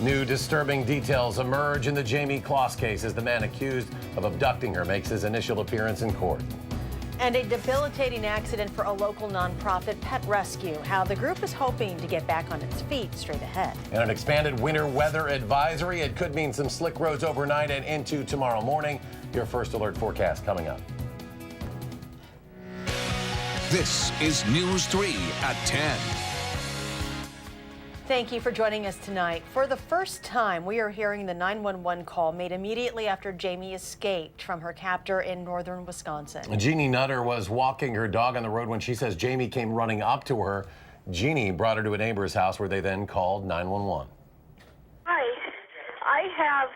New disturbing details emerge in the Jamie Kloss case as the man accused of abducting her makes his initial appearance in court. And a debilitating accident for a local nonprofit pet rescue. How the group is hoping to get back on its feet straight ahead. And an expanded winter weather advisory. It could mean some slick roads overnight and into tomorrow morning. Your first alert forecast coming up. This is News 3 at 10. Thank you for joining us tonight. For the first time, we are hearing the 911 call made immediately after Jamie escaped from her captor in northern Wisconsin. Jeannie Nutter was walking her dog on the road when she says Jamie came running up to her. Jeannie brought her to a neighbor's house where they then called 911. Hi, I have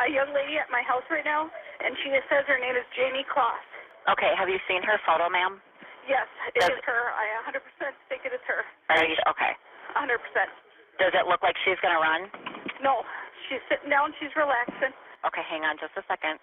a young lady at my house right now, and she says her name is Jamie Kloss. Okay, have you seen her photo, ma'am? Yes, it is her. I 100% think it is her. Okay. 100%. Does it look like she's going to run? No, she's sitting down, she's relaxing. Okay, hang on just a second.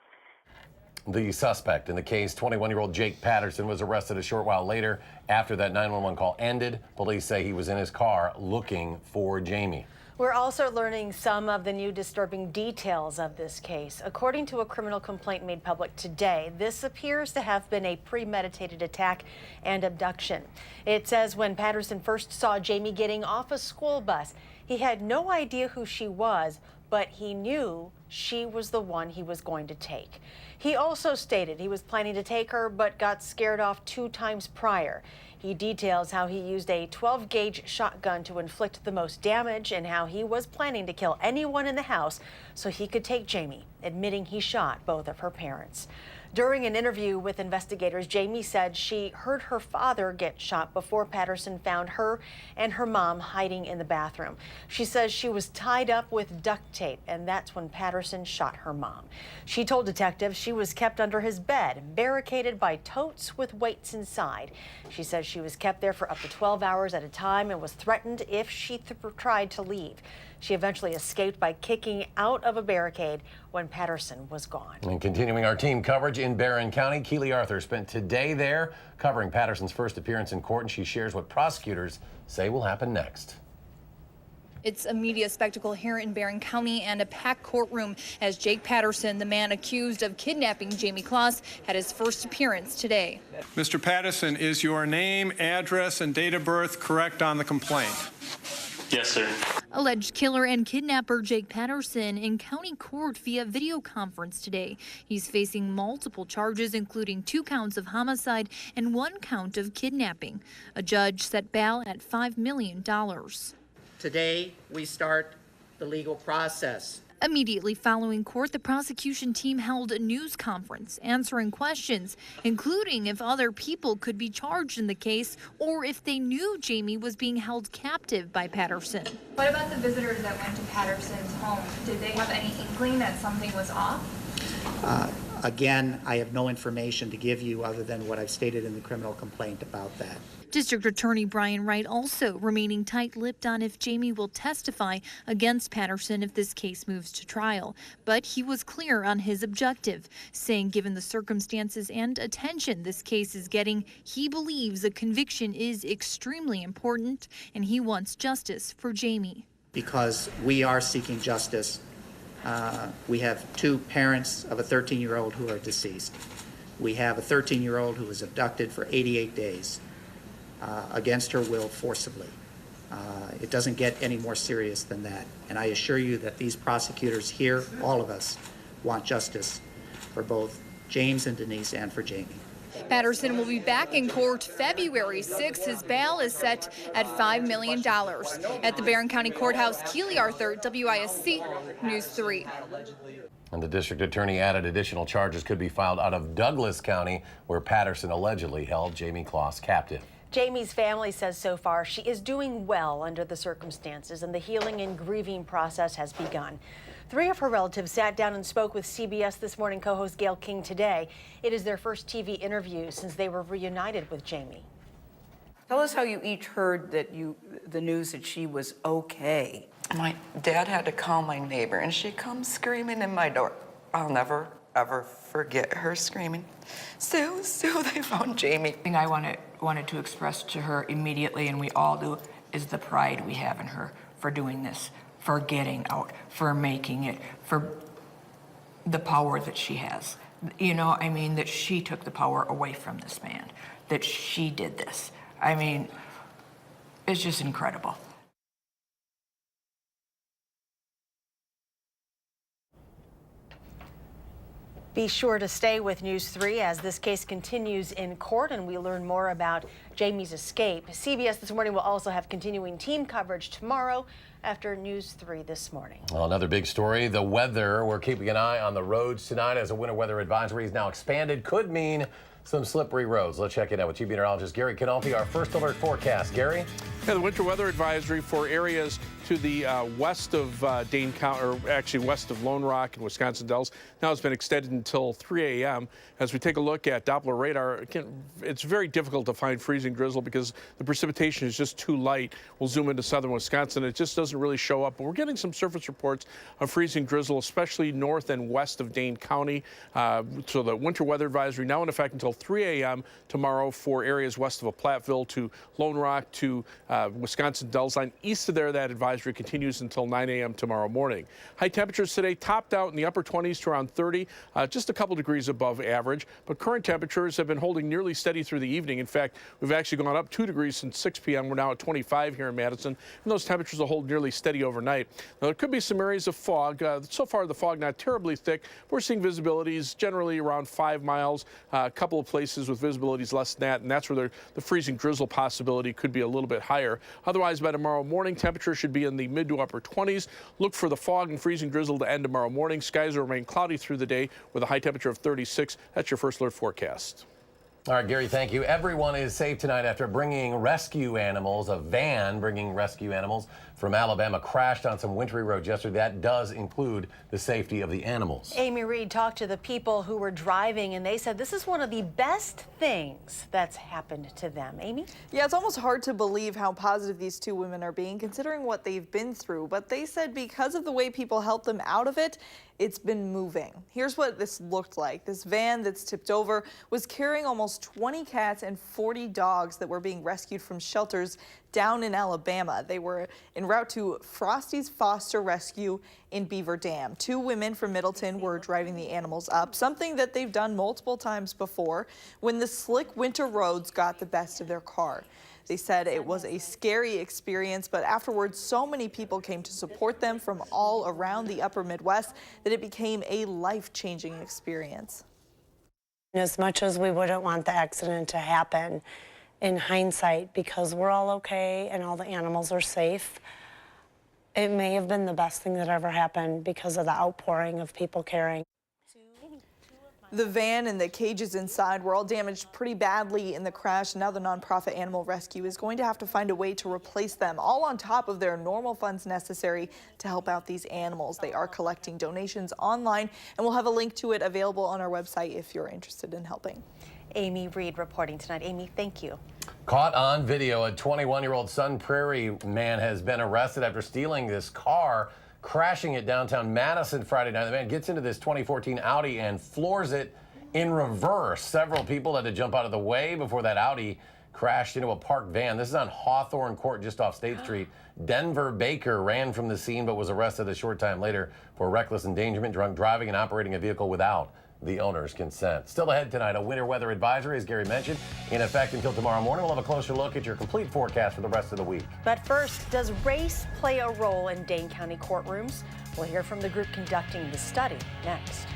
The suspect in the case, 21-year-old Jake Patterson, was arrested a short while later. After that 911 call ended, police say he was in his car looking for Jamie. We're also learning some of the new disturbing details of this case. According to a criminal complaint made public today, this appears to have been a premeditated attack and abduction. It says when Patterson first saw Jamie getting off a school bus, he had no idea who she was, but he knew she was the one he was going to take. He also stated he was planning to take her, but got scared off 2 times prior. He details how he used a 12-gauge shotgun to inflict the most damage and how he was planning to kill anyone in the house so he could take Jamie, admitting he shot both of her parents. During an interview with investigators, Jamie said she heard her father get shot before Patterson found her and her mom hiding in the bathroom. She says she was tied up with duct tape, and that's when Patterson shot her mom. She told detectives she was kept under his bed, barricaded by totes with weights inside. She says she was kept there for up to 12 hours at a time and was threatened if she tried to leave. She eventually escaped by kicking out of a barricade when Patterson was gone. And continuing our team coverage in Barron County, Keely Arthur spent today there covering Patterson's first appearance in court, and she shares what prosecutors say will happen next. It's a media spectacle here in Barron County and a packed courtroom as Jake Patterson, the man accused of kidnapping Jamie Kloss, had his first appearance today. Mr. Patterson, is your name, address, and date of birth correct on the complaint? Yes, sir. Alleged killer and kidnapper Jake Patterson in county court via video conference today. He's facing multiple charges, including 2 counts of homicide and 1 count of kidnapping. A judge set bail at $5 million. Today, we start the legal process. Immediately following court, the prosecution team held a news conference answering questions, including if other people could be charged in the case or if they knew Jamie was being held captive by Patterson. What about the visitors that went to Patterson's home? Did they have any inkling that something was off? Again, I have no information to give you other than what I've stated in the criminal complaint about that. District Attorney Brian Wright also remaining tight-lipped on if Jamie will testify against Patterson if this case moves to trial. But he was clear on his objective, saying given the circumstances and attention this case is getting, he believes a conviction is extremely important and he wants justice for Jamie. Because we are seeking justice. We have 2 parents of a 13-year-old who are deceased. We have a 13-year-old who was abducted for 88 days. Against her will forcibly. It doesn't get any more serious than that. And I assure you that these prosecutors here, all of us, want justice for both James and Denise and for Jamie. Patterson will be back in court February 6th. His bail is set at $5 million. At the Barron County Courthouse, Keely Arthur, WISC News 3. And the district attorney added additional charges could be filed out of Douglas County, where Patterson allegedly held Jamie Kloss captive. Jamie's family says so far she is doing well under the circumstances, and the healing and grieving process has begun. 3 of her relatives sat down and spoke with CBS This Morning co-host Gail King today. It is their first TV interview since they were reunited with Jamie. Tell us how you each heard that the news that she was okay. My dad had to call my neighbor, and she comes screaming in my door. I'll never, ever forget her screaming, "Sue, Sue, they found Jamie." The thing I wanted to express to her immediately, and we all do, is the pride we have in her for doing this for getting out, for making it, for the power that she has. You know, I mean, that she took the power away from this man, that she did this. I mean, it's just incredible. Be sure to stay with News 3 as this case continues in court and we learn more about Jamie's escape. CBS This Morning will also have continuing team coverage tomorrow after News 3 this morning. Well, another big story, the weather. We're keeping an eye on the roads tonight as a winter weather advisory is now expanded. Could mean some slippery roads. Let's check it out with Chief Meteorologist Gary Canolfi, our first alert forecast. Gary? Yeah, the winter weather advisory for areas to the west of Dane County, or actually west of Lone Rock and Wisconsin Dells. Now it's been extended until 3 a.m. As we take a look at Doppler radar, again, it's very difficult to find freezing drizzle because the precipitation is just too light. We'll zoom into southern Wisconsin. It just doesn't really show up. But we're getting some surface reports of freezing drizzle, especially north and west of Dane County. So the winter weather advisory now in effect until 3 a.m. tomorrow for areas west of Platteville to Lone Rock to Wisconsin Dells line. East of there, that advisory continues until 9 a.m. tomorrow morning. High temperatures today topped out in the upper 20s to around 30, just a couple degrees above average. But current temperatures have been holding nearly steady through the evening. In fact, we've actually gone up 2 degrees since 6 p.m. We're now at 25 here in Madison, and those temperatures will hold nearly steady overnight. Now, there could be some areas of fog. So far, the fog not terribly thick. We're seeing visibilities generally around 5 miles, a couple of places with visibilities less than that, and that's where the freezing drizzle possibility could be a little bit higher. Otherwise, by tomorrow morning, temperatures should be in the mid to upper 20s. Look for the fog and freezing drizzle to end tomorrow morning. Skies will remain cloudy through the day with a high temperature of 36. That's your first alert forecast. All right, Gary, thank you. Everyone is safe tonight after bringing rescue animals. A van bringing rescue animals from Alabama crashed on some wintry roads yesterday. That does include the safety of the animals. Amy Reed talked to the people who were driving, and they said this is one of the best things that's happened to them. Amy? Yeah, it's almost hard to believe how positive these two women are being, considering what they've been through. But they said because of the way people helped them out of it, it's been moving. Here's what this looked like. This van that's tipped over was carrying almost 20 cats and 40 dogs that were being rescued from shelters down in Alabama. They were en route to Frosty's Foster Rescue in Beaver Dam. Two women from Middleton were driving the animals up, something that they've done multiple times before, when the slick winter roads got the best of their car. They said it was a scary experience, but afterwards, so many people came to support them from all around the upper Midwest that it became a life-changing experience. As much as we wouldn't want the accident to happen, in hindsight, because we're all okay and all the animals are safe, it may have been the best thing that ever happened because of the outpouring of people caring. The van and the cages inside were all damaged pretty badly in the crash. Now the nonprofit Animal Rescue is going to have to find a way to replace them, all on top of their normal funds necessary to help out these animals. They are collecting donations online, and we'll have a link to it available on our website if you're interested in helping. Amy Reed reporting tonight. Amy, thank you. Caught on video, a 21-year-old Sun Prairie man has been arrested after stealing this car, crashing it downtown Madison Friday night. The man gets into this 2014 Audi and floors it in reverse. Several people had to jump out of the way before that Audi crashed into a parked van. This is on Hawthorne Court, just off State Street. Denver Baker ran from the scene but was arrested a short time later for reckless endangerment, drunk driving, and operating a vehicle without the owner's consent. Still ahead tonight, a winter weather advisory, as Gary mentioned, in effect until tomorrow morning. We'll have a closer look at your complete forecast for the rest of the week. But first, does race play a role in Dane County courtrooms? We'll hear from the group conducting the study next.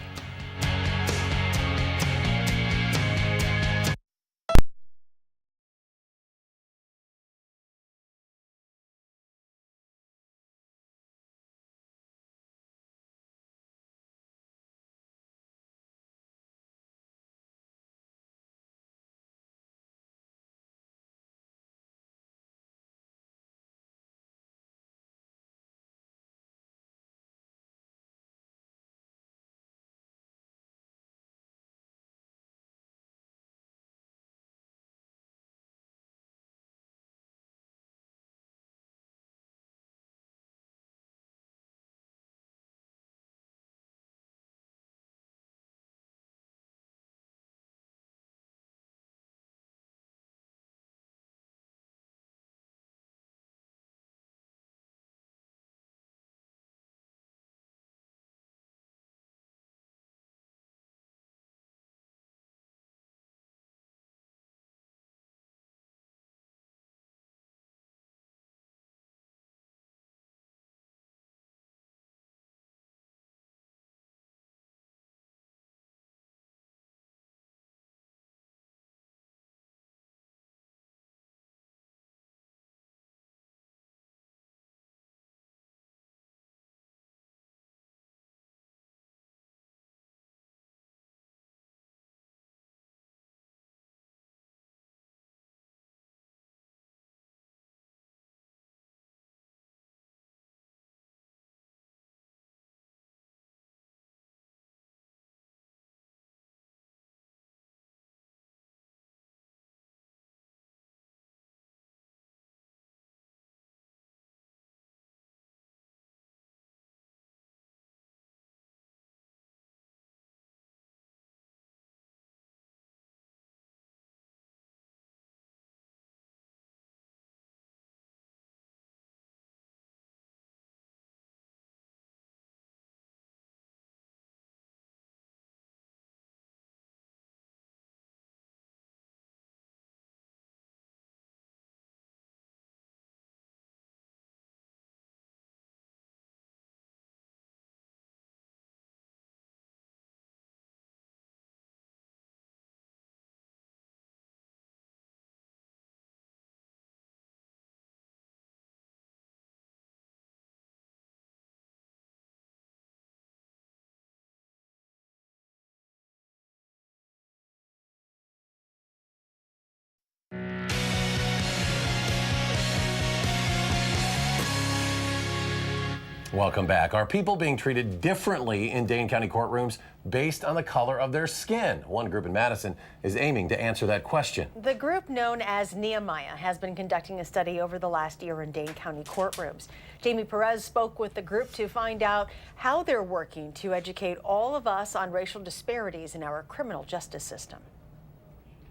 Welcome back. Are people being treated differently in Dane County courtrooms based on the color of their skin? One group in Madison is aiming to answer that question. The group known as Nehemiah has been conducting a study over the last year in Dane County courtrooms. Jamie Perez spoke with the group to find out how they're working to educate all of us on racial disparities in our criminal justice system.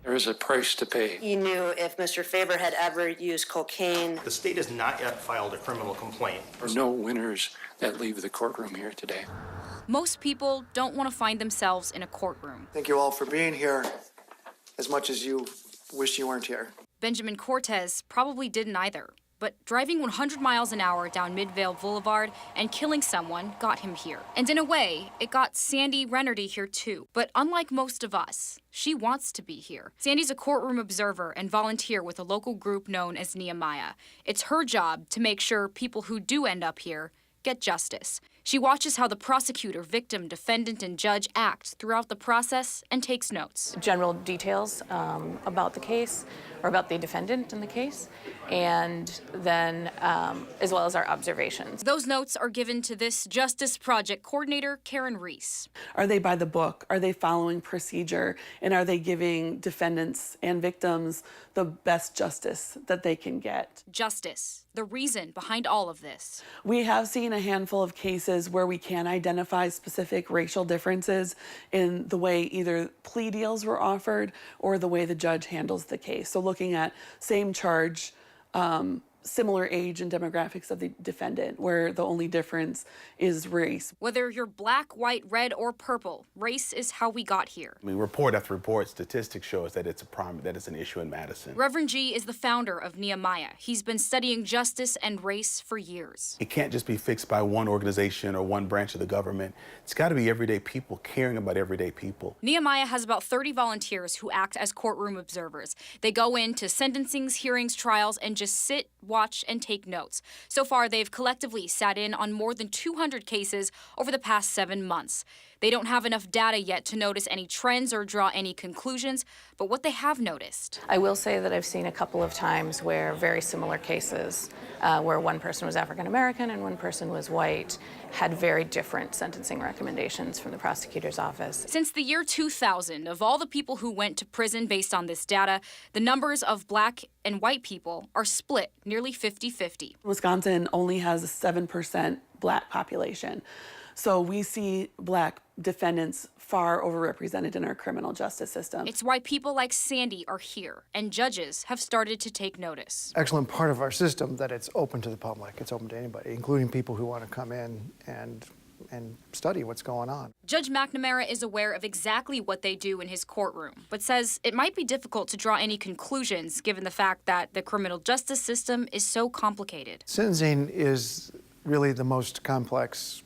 There is a price to pay. You knew if Mr. Faber had ever used cocaine. The state has not yet filed a criminal complaint. There's no winners that leave the courtroom here today. Most people don't want to find themselves in a courtroom. Thank you all for being here, as much as you wish you weren't here. Benjamin Cortez probably didn't either. But driving 100 miles an hour down Midvale Boulevard and killing someone got him here. And in a way, it got Sandy Rennerty here too. But unlike most of us, she wants to be here. Sandy's a courtroom observer and volunteer with a local group known as Nehemiah. It's her job to make sure people who do end up here get justice. She watches how the prosecutor, victim, defendant, and judge act throughout the process and takes notes. General details about the case or about the defendant in the case, and then as well as our observations. Those notes are given to this Justice Project coordinator, Karen Reese. Are they by the book? Are they following procedure? And are they giving defendants and victims the best justice that they can get? Justice, the reason behind all of this. We have seen a handful of cases where we can identify specific racial differences in the way either plea deals were offered or the way the judge handles the case. So looking at same charge, similar age and demographics of the defendant, where the only difference is race. Whether you're black, white, red, or purple, race is how we got here. I mean, report after report, statistics show us that it's an issue in Madison. Reverend G is the founder of Nehemiah. He's been studying justice and race for years. It can't just be fixed by one organization or one branch of the government. It's got to be everyday people caring about everyday people. Nehemiah has about 30 volunteers who act as courtroom observers. They go into sentencings, hearings, trials, and just sit, watch, and take notes. So far, they've collectively sat in on more than 200 cases over the past 7 months. They don't have enough data yet to notice any trends or draw any conclusions, but what they have noticed. I will say that I've seen a couple of times where very similar cases, where one person was African American and one person was white, had very different sentencing recommendations from the prosecutor's office. Since the year 2000, of all the people who went to prison based on this data, the numbers of black and white people are split nearly 50-50. Wisconsin only has a 7% black population. So we see black defendants far overrepresented in our criminal justice system. It's why people like Sandy are here, and judges have started to take notice. Excellent part of our system that it's open to the public. It's open to anybody, including people who want to come in and study what's going on. Judge McNamara is aware of exactly what they do in his courtroom, but says it might be difficult to draw any conclusions given the fact that the criminal justice system is so complicated. Sentencing is really the most complex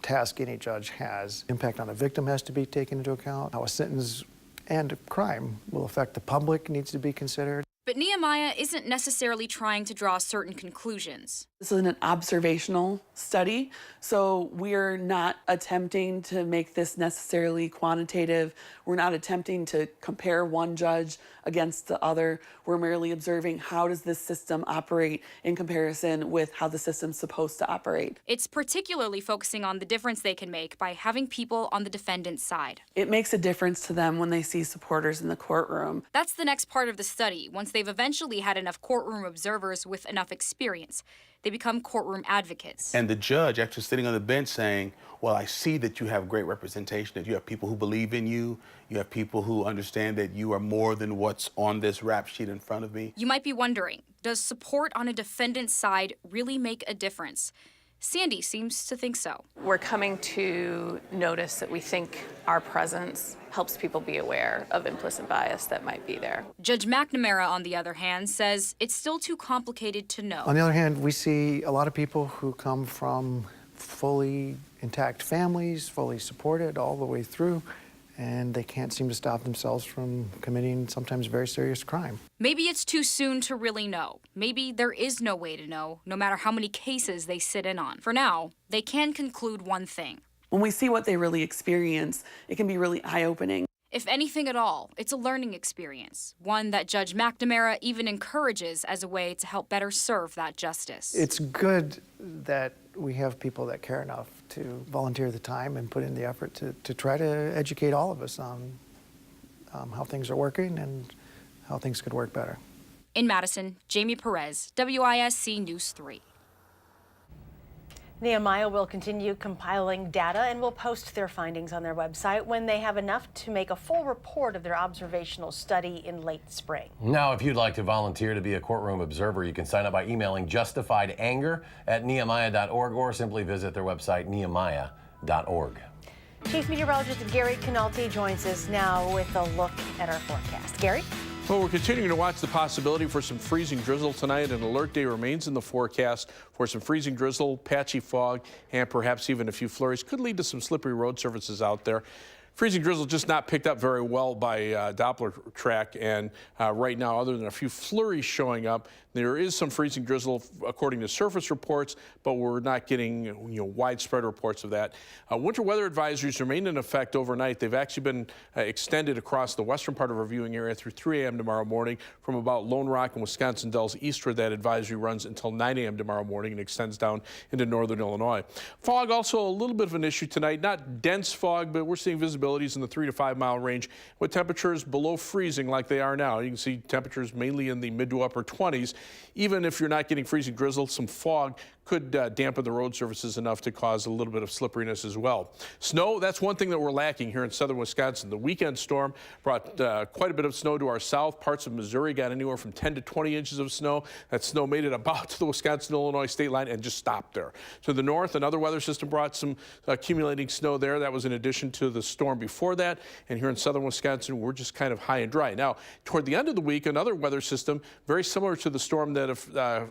task any judge has. Impact on a victim has to be taken into account. How a sentence and a crime will affect the public needs to be considered. But Nehemiah isn't necessarily trying to draw certain conclusions. This is an observational study, so we're not attempting to make this necessarily quantitative. We're not attempting to compare one judge against the other. We're merely observing how does this system operate in comparison with how the system's supposed to operate. It's particularly focusing on the difference they can make by having people on the defendant's side. It makes a difference to them when they see supporters in the courtroom. That's the next part of the study. Once they've eventually had enough courtroom observers with enough experience, they become courtroom advocates. And the judge actually sitting on the bench saying, well, I see that you have great representation, that you have people who believe in you, you have people who understand that you are more than what's on this rap sheet in front of me. You might be wondering, does support on a defendant's side really make a difference? Sandy seems to think so. We're coming to notice that we think our presence helps people be aware of implicit bias that might be there. Judge McNamara, on the other hand, says it's still too complicated to know. On the other hand, we see a lot of people who come from fully intact families, fully supported all the way through, and they can't seem to stop themselves from committing sometimes very serious crime. Maybe it's too soon to really know. Maybe there is no way to know, no matter how many cases they sit in on. For now, they can conclude one thing. When we see what they really experience, it can be really eye-opening. If anything at all, it's a learning experience, one that Judge McNamara even encourages as a way to help better serve that justice. It's good that we have people that care enough to volunteer the time and put in the effort to try to educate all of us on how things are working and how things could work better. In Madison, Jamie Perez, WISC News 3. Nehemiah will continue compiling data and will post their findings on their website when they have enough to make a full report of their observational study in late spring. Now, if you'd like to volunteer to be a courtroom observer, you can sign up by emailing justifiedanger@nehemiah.org or simply visit their website, nehemiah.org. Chief Meteorologist Gary Canalti joins us now with a look at our forecast. Gary? Well, we're continuing to watch the possibility for some freezing drizzle tonight. An alert day remains in the forecast for some freezing drizzle, patchy fog, and perhaps even a few flurries. Could lead to some slippery road surfaces out there. Freezing drizzle just not picked up very well by Doppler track, and right now, other than a few flurries showing up, there is some freezing drizzle according to surface reports, but we're not getting widespread reports of that. Winter weather advisories remain in effect overnight. They've actually been extended across the western part of our viewing area through 3 a.m. tomorrow morning. From about Lone Rock and Wisconsin Dells eastward, that advisory runs until 9 a.m. tomorrow morning and extends down into northern Illinois. Fog also a little bit of an issue tonight. Not dense fog, but we're seeing visibilities in the 3 to 5 mile range with temperatures below freezing like they are now. You can see temperatures mainly in the mid to upper 20s. Even if you're not getting freezing drizzle, some fog could dampen the road surfaces enough to cause a little bit of slipperiness as well. Snow, that's one thing that we're lacking here in southern Wisconsin. The weekend storm brought quite a bit of snow to our south. Parts of Missouri got anywhere from 10 to 20 inches of snow. That snow made it about to the Wisconsin-Illinois state line and just stopped there. To the north, another weather system brought some accumulating snow there. That was in addition to the storm before that. And here in southern Wisconsin, we're just kind of high and dry. Now, toward the end of the week, another weather system, very similar to the storm that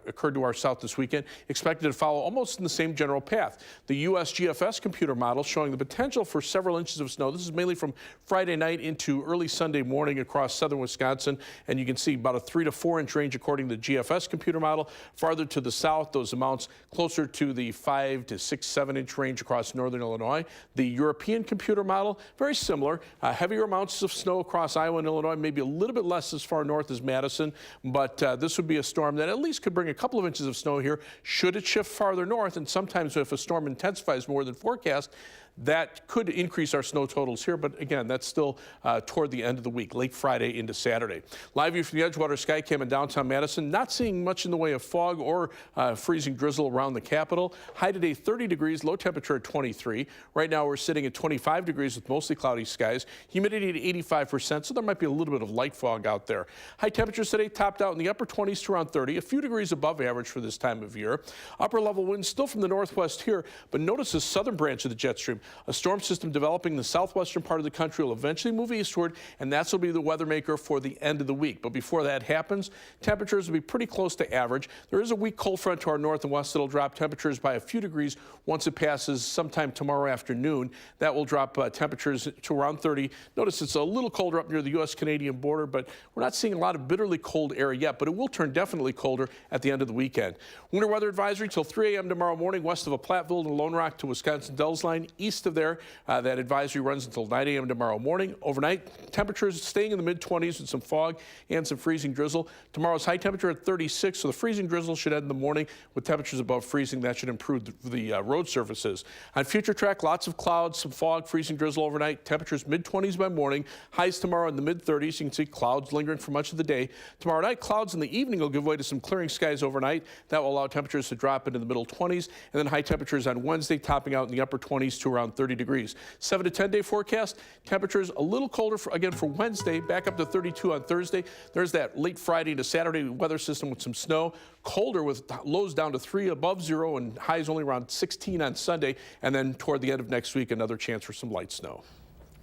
occurred to our south this weekend, expected to follow almost in the same general path. The U.S. GFS computer model showing the potential for several inches of snow. This is mainly from Friday night into early Sunday morning across southern Wisconsin, and you can see about a 3 to 4 inch range according to the GFS computer model. Farther to the south, those amounts closer to the 5 to 6, 7 inch range across northern Illinois. The European computer model, very similar. Heavier amounts of snow across Iowa and Illinois, maybe a little bit less as far north as Madison, but this would be a storm that at least could bring a couple of inches of snow here should it shift farther north. And sometimes if a storm intensifies more than forecast, that could increase our snow totals here, but again, that's still toward the end of the week, late Friday into Saturday. Live view from the Edgewater Sky Cam in downtown Madison, not seeing much in the way of fog or freezing drizzle around the Capitol. High today 30 degrees, low temperature at 23. Right now we're sitting at 25 degrees with mostly cloudy skies, humidity at 85%, so there might be a little bit of light fog out there. High temperatures today topped out in the upper 20s to around 30, a few degrees above average for this time of year. Upper level winds still from the northwest here, but notice the southern branch of the jet stream. A storm system developing in the southwestern part of the country will eventually move eastward, and that's will be the weather maker for the end of the week. But before that happens, temperatures will be pretty close to average. There is a weak cold front to our north and west that'll drop temperatures by a few degrees once it passes sometime tomorrow afternoon. That will drop temperatures to around 30. Notice it's a little colder up near the U.S.-Canadian border, but we're not seeing a lot of bitterly cold air yet, but it will turn definitely colder at the end of the weekend. Winter weather advisory till 3 a.m. tomorrow morning west of a Platteville and Lone Rock to Wisconsin Dells line. East of there, that advisory runs until 9 a.m. tomorrow morning. Overnight, temperatures staying in the mid-20s with some fog and some freezing drizzle. Tomorrow's high temperature at 36, so the freezing drizzle should end in the morning with temperatures above freezing. That should improve the road surfaces. On future track, lots of clouds, some fog, freezing drizzle overnight. Temperatures mid-20s by morning. Highs tomorrow in the mid-30s. You can see clouds lingering for much of the day. Tomorrow night, clouds in the evening will give way to some clearing skies overnight. That will allow temperatures to drop into the middle 20s, and then high temperatures on Wednesday topping out in the upper 20s to around 30 degrees. 7 to 10 day forecast, temperatures a little colder again for Wednesday, back up to 32 on Thursday. There's that late Friday to Saturday weather system with some snow. Colder with lows down to 3 above 0 and highs only around 16 on Sunday. And then toward the end of next week, another chance for some light snow.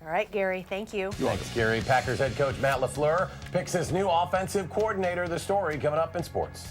All right, Gary, thank you. Thanks, Gary. Packers head coach Matt LaFleur picks his new offensive coordinator. The story coming up in sports.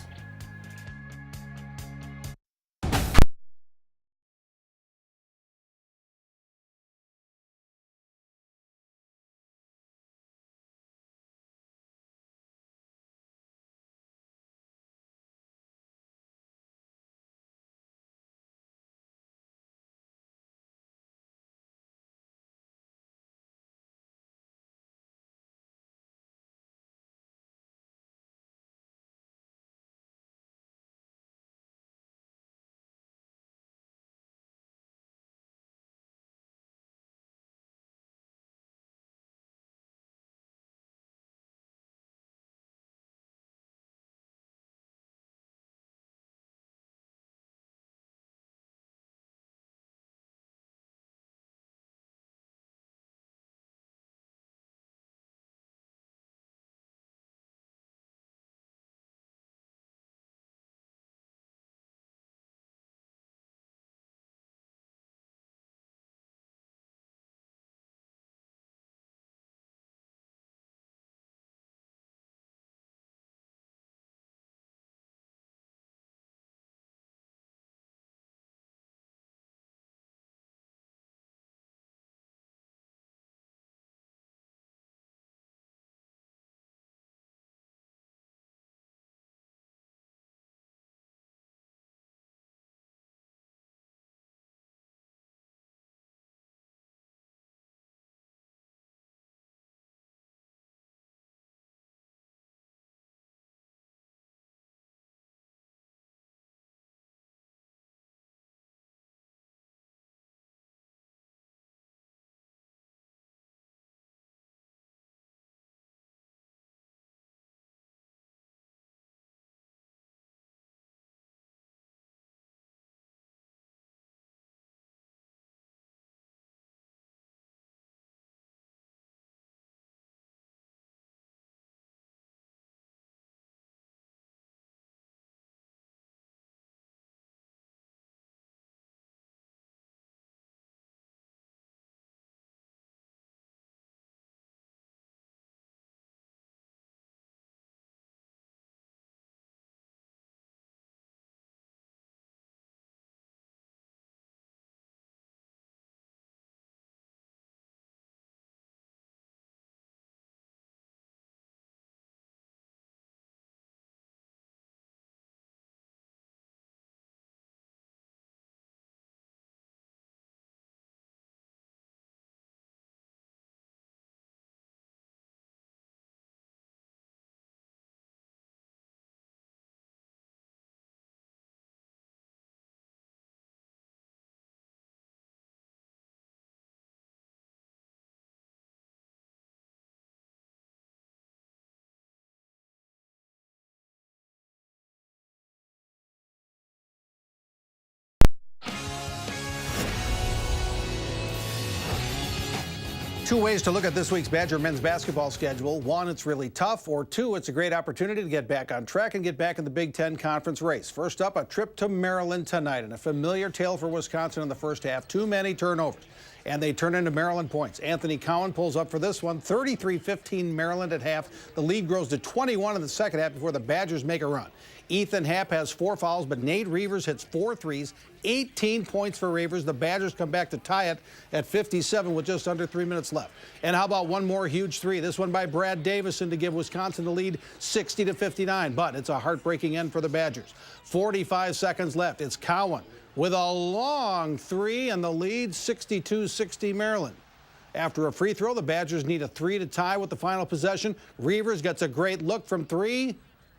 Two ways to look at this week's Badger men's basketball schedule. One, it's really tough, or two, it's a great opportunity to get back on track and get back in the Big Ten Conference race. First up, a trip to Maryland tonight, and a familiar tale for Wisconsin in the first half. Too many turnovers, and they turn into Maryland points. Anthony Cowan pulls up for this one, 33-15 Maryland at half. The lead grows to 21 in the second half before the Badgers make a run. Ethan Happ has 4 fouls, but Nate Reavers hits 4 threes, 18 points for Reavers. The Badgers come back to tie it at 57 with just under 3 minutes left. And how about one more huge three? This one by Brad Davison to give Wisconsin the lead 60-59, but it's a heartbreaking end for the Badgers. 45 seconds left. It's Cowan with a long three and the lead 62-60 Maryland. After a free throw, the Badgers need a 3 to tie with the final possession. Reavers gets a great look from 3.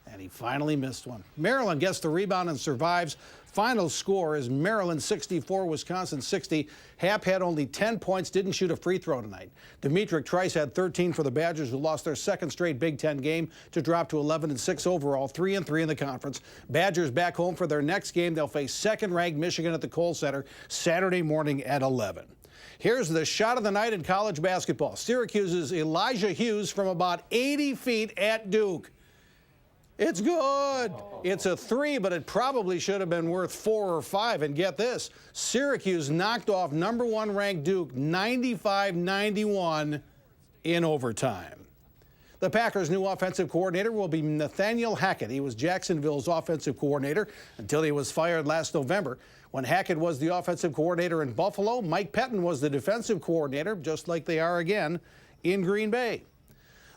And he finally missed one. Maryland gets the rebound and survives. Final score is Maryland 64, Wisconsin 60. Happ had only 10 points, didn't shoot a free throw tonight. Demetric Trice had 13 for the Badgers, who lost their second straight Big Ten game to drop to 11-6 overall, 3-3 in the conference. Badgers back home for their next game. They'll face second-ranked Michigan at the Kohl Center Saturday morning at 11. Here's the shot of the night in college basketball. Syracuse's Elijah Hughes from about 80 feet at Duke. It's good. It's a 3, but it probably should have been worth 4 or 5. And get this, Syracuse knocked off number 1 ranked Duke 95-91 in overtime. The Packers' new offensive coordinator will be Nathaniel Hackett. He was Jacksonville's offensive coordinator until he was fired last November. When Hackett was the offensive coordinator in Buffalo, Mike Pettin was the defensive coordinator, just like they are again in Green Bay.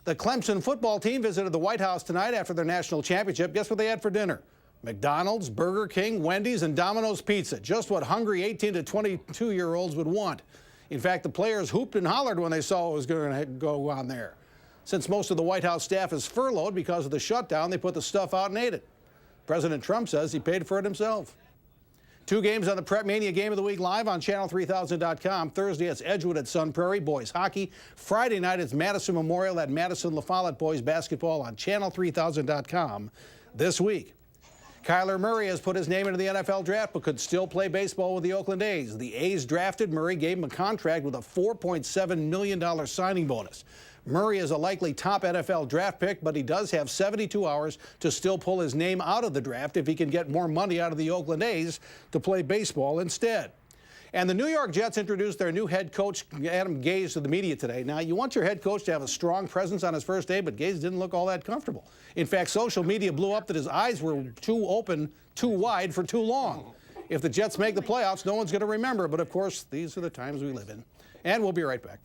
The Clemson football team visited the White House tonight after their national championship. Guess what they had for dinner? McDonald's, Burger King, Wendy's, and Domino's Pizza. Just what hungry 18 to 22-year-olds would want. In fact, the players hooped and hollered when they saw what was going to go on there. Since most of the White House staff is furloughed because of the shutdown, they put the stuff out and ate it. President Trump says he paid for it himself. 2 games on the Prep Mania Game of the Week live on channel3000.com. Thursday, it's Edgewood at Sun Prairie, boys hockey. Friday night, it's Madison Memorial at Madison La Follette, boys basketball on channel3000.com this week. Kyler Murray has put his name into the NFL draft but could still play baseball with the Oakland A's. The A's drafted Murray, gave him a contract with a $4.7 million signing bonus. Murray is a likely top NFL draft pick, but he does have 72 hours to still pull his name out of the draft if he can get more money out of the Oakland A's to play baseball instead. And the New York Jets introduced their new head coach, Adam Gase, to the media today. Now, you want your head coach to have a strong presence on his first day, but Gase didn't look all that comfortable. In fact, social media blew up that his eyes were too open, too wide for too long. If the Jets make the playoffs, no one's going to remember, but of course, these are the times we live in. And we'll be right back.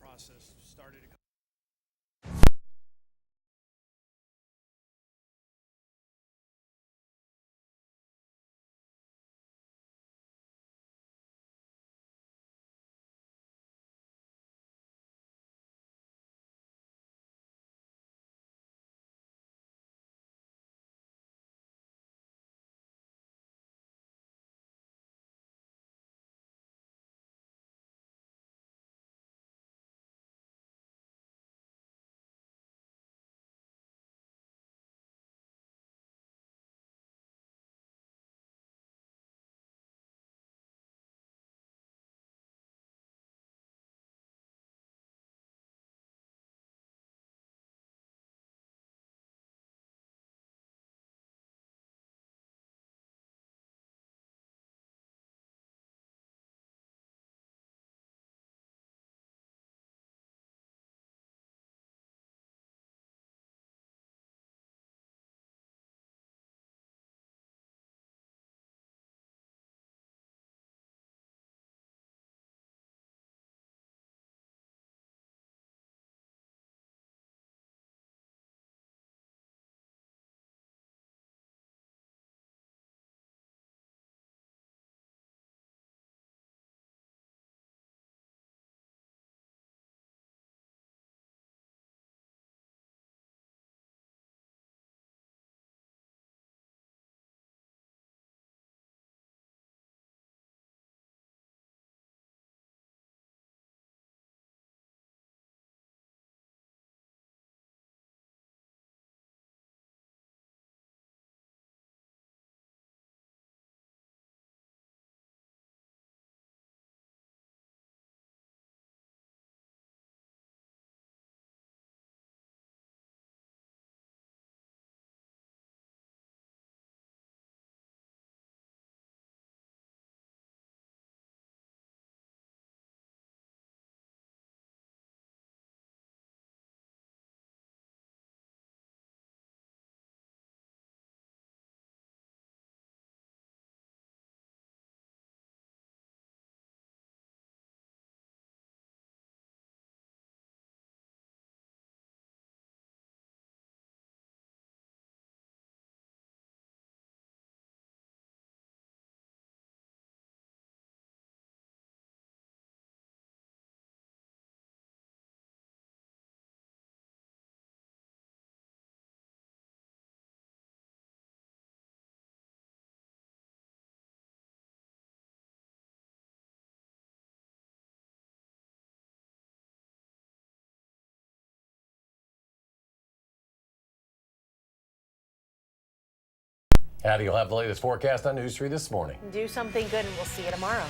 Hattie will have the latest forecast on News 3 this morning. Do something good and we'll see you tomorrow.